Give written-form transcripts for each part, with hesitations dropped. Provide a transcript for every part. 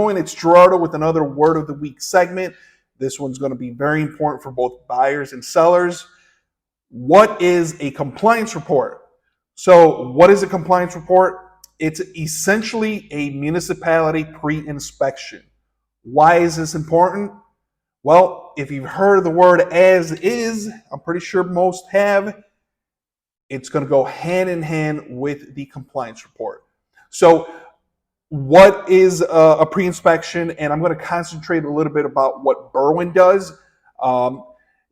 It's Gerardo with another Word of the Week segment. This one's going to be very important for both buyers and sellers. What is a compliance report? So, what is a compliance report? It's essentially a municipality pre-inspection. Why is this important? Well, if you've heard the word as is, I'm pretty sure most have, it's going to go hand in hand with the compliance report. So, what is a pre-inspection? And I'm going to concentrate a little bit about what Berwyn does.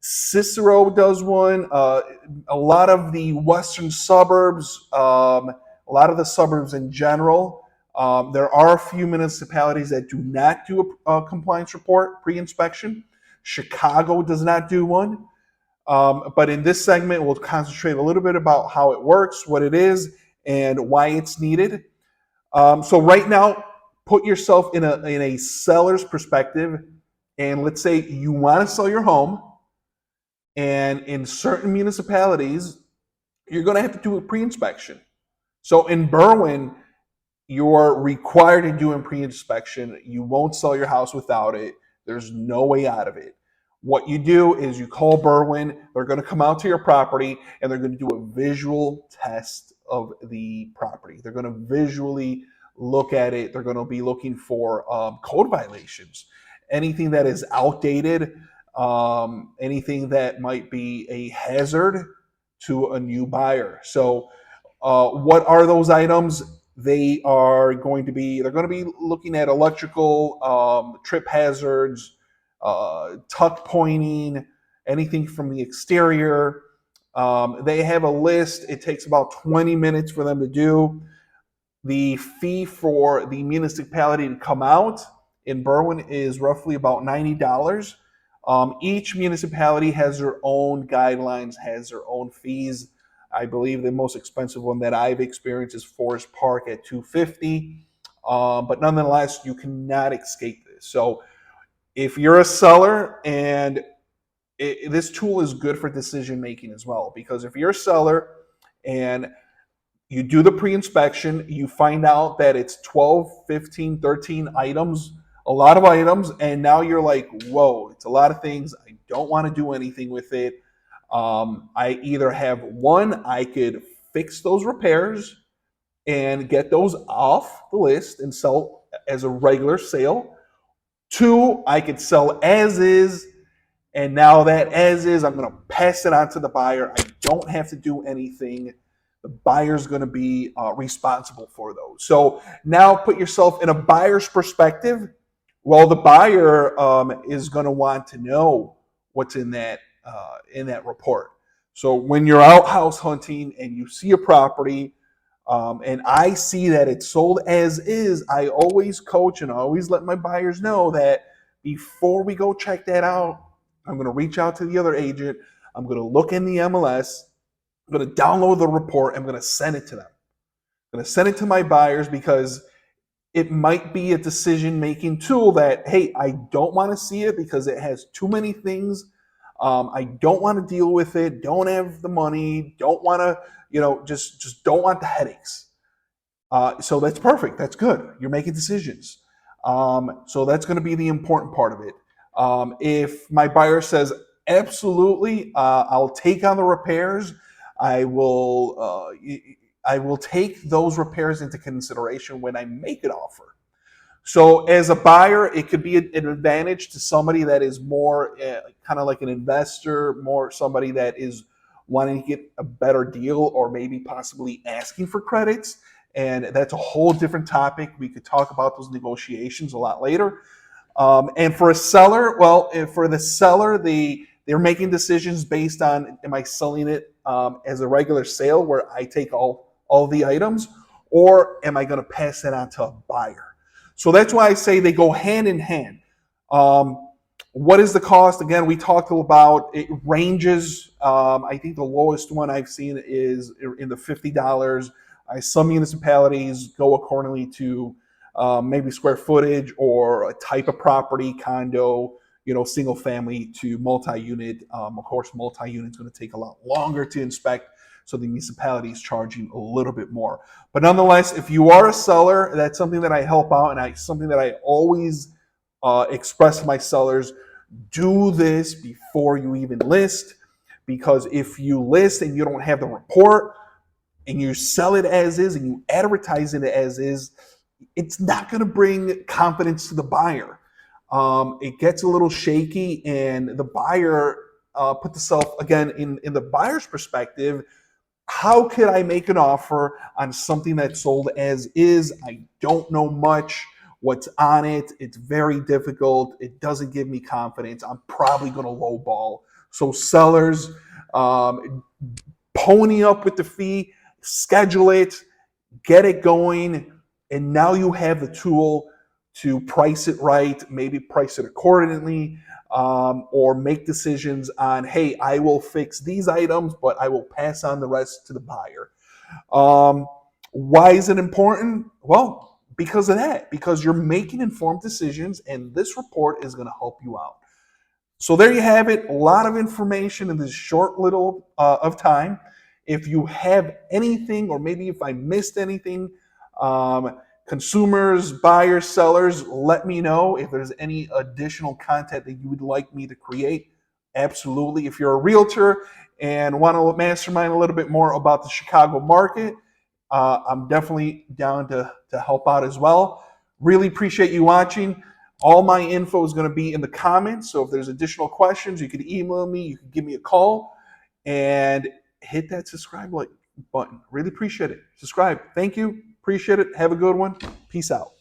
Cicero does one. A lot of the western suburbs, a lot of the suburbs in general. There are a few municipalities that do not do a compliance report pre-inspection. Chicago does not do one. But in this segment, we'll concentrate a little bit about how it works, what it is, and why it's needed. So right now, put yourself in a seller's perspective, and let's say you want to sell your home, and in certain municipalities, you're going to have to do a pre-inspection. So in Berwyn, you're required to do a pre-inspection. You won't sell your house without it. There's no way out of it. What you do is you call Berwyn. They're going to come out to your property, and they're going to do a visual test of the property. They're going to visually look at it. They're going to be looking for code violations, anything that is outdated, anything that might be a hazard to a new buyer. So what are those items? They're going to be looking at electrical, trip hazards, tuck pointing, anything from the exterior. They have a list. It takes about 20 minutes for them to do. The fee for the municipality to come out in Berwyn is roughly about $90. Each municipality has their own guidelines, has their own fees. I believe the most expensive one that I've experienced is Forest Park at $250. But nonetheless, you cannot escape this. So if you're a seller, and this tool is good for decision making as well, because if you're a seller and you do the pre-inspection, you find out that it's 12, 15, 13 items, a lot of items, and now you're like, whoa, it's a lot of things. I don't want to do anything with it. I either have one, I could fix those repairs and get those off the list and sell as a regular sale. Two, I could sell as is, and now that as is, I'm going to pass it on to the buyer. I don't have to do anything. The buyer's going to be responsible for those. So now put yourself in a buyer's perspective. Well, the buyer is going to want to know what's in that report. So when you're out house hunting and you see a property, and I see that it's sold as is, I always coach and I always let my buyers know that before we go check that out, I'm going to reach out to the other agent. I'm going to look in the MLS. I'm going to download the report. I'm going to send it to them. I'm going to send it to my buyers because it might be a decision-making tool that, hey, I don't want to see it because it has too many things. I don't want to deal with it. Don't have the money. Don't want to, just don't want the headaches. So that's perfect. That's good. You're making decisions. So that's going to be the important part of it. If my buyer says, absolutely, I'll take on the repairs, I will take those repairs into consideration when I make an offer. So as a buyer, it could be an advantage to somebody that is more kind of like an investor, more somebody that is wanting to get a better deal or maybe possibly asking for credits. And that's a whole different topic. We could talk about those negotiations a lot later. And for a seller, well, for the seller, they're making decisions based on, am I selling it as a regular sale where I take all the items, or am I going to pass it on to a buyer? So that's why I say they go hand in hand. What is the cost? Again, we talked about it ranges. I think the lowest one I've seen is in the $50. Some municipalities go accordingly to maybe square footage or a type of property, condo, single family to multi-unit. Of course, multi-unit is going to take a lot longer to inspect. so the municipality is charging a little bit more. But nonetheless, if you are a seller, that's something that I help out, and something that I always express to my sellers: do this before you even list, because if you list and you don't have the report and you sell it as is and you advertise it as is, it's not going to bring confidence to the buyer. It gets a little shaky, and the buyer put the self again in the buyer's perspective. How could I make an offer on something that's sold as is? I don't know much what's on it. It's very difficult. It doesn't give me confidence. I'm probably going to lowball. So sellers, pony up with the fee, schedule it, get it going, and now you have the tool to price it right, maybe price it accordingly, or make decisions on, hey, I will fix these items, but I will pass on the rest to the buyer. Why is it important? Well, because of that, because you're making informed decisions, and this report is going to help you out. So there you have it. A lot of information in this short little of time. If you have anything, or maybe if I missed anything, consumers, buyers, sellers, let me know if there's any additional content that you would like me to create. Absolutely. If you're a realtor and want to mastermind a little bit more about the Chicago market, I'm definitely down to help out as well. Really appreciate you watching. All my info is going to be in the comments. So if there's additional questions, you can email me, you can give me a call, and hit that subscribe button. Really appreciate it. Subscribe. Thank you. Appreciate it. Have a good one. Peace out.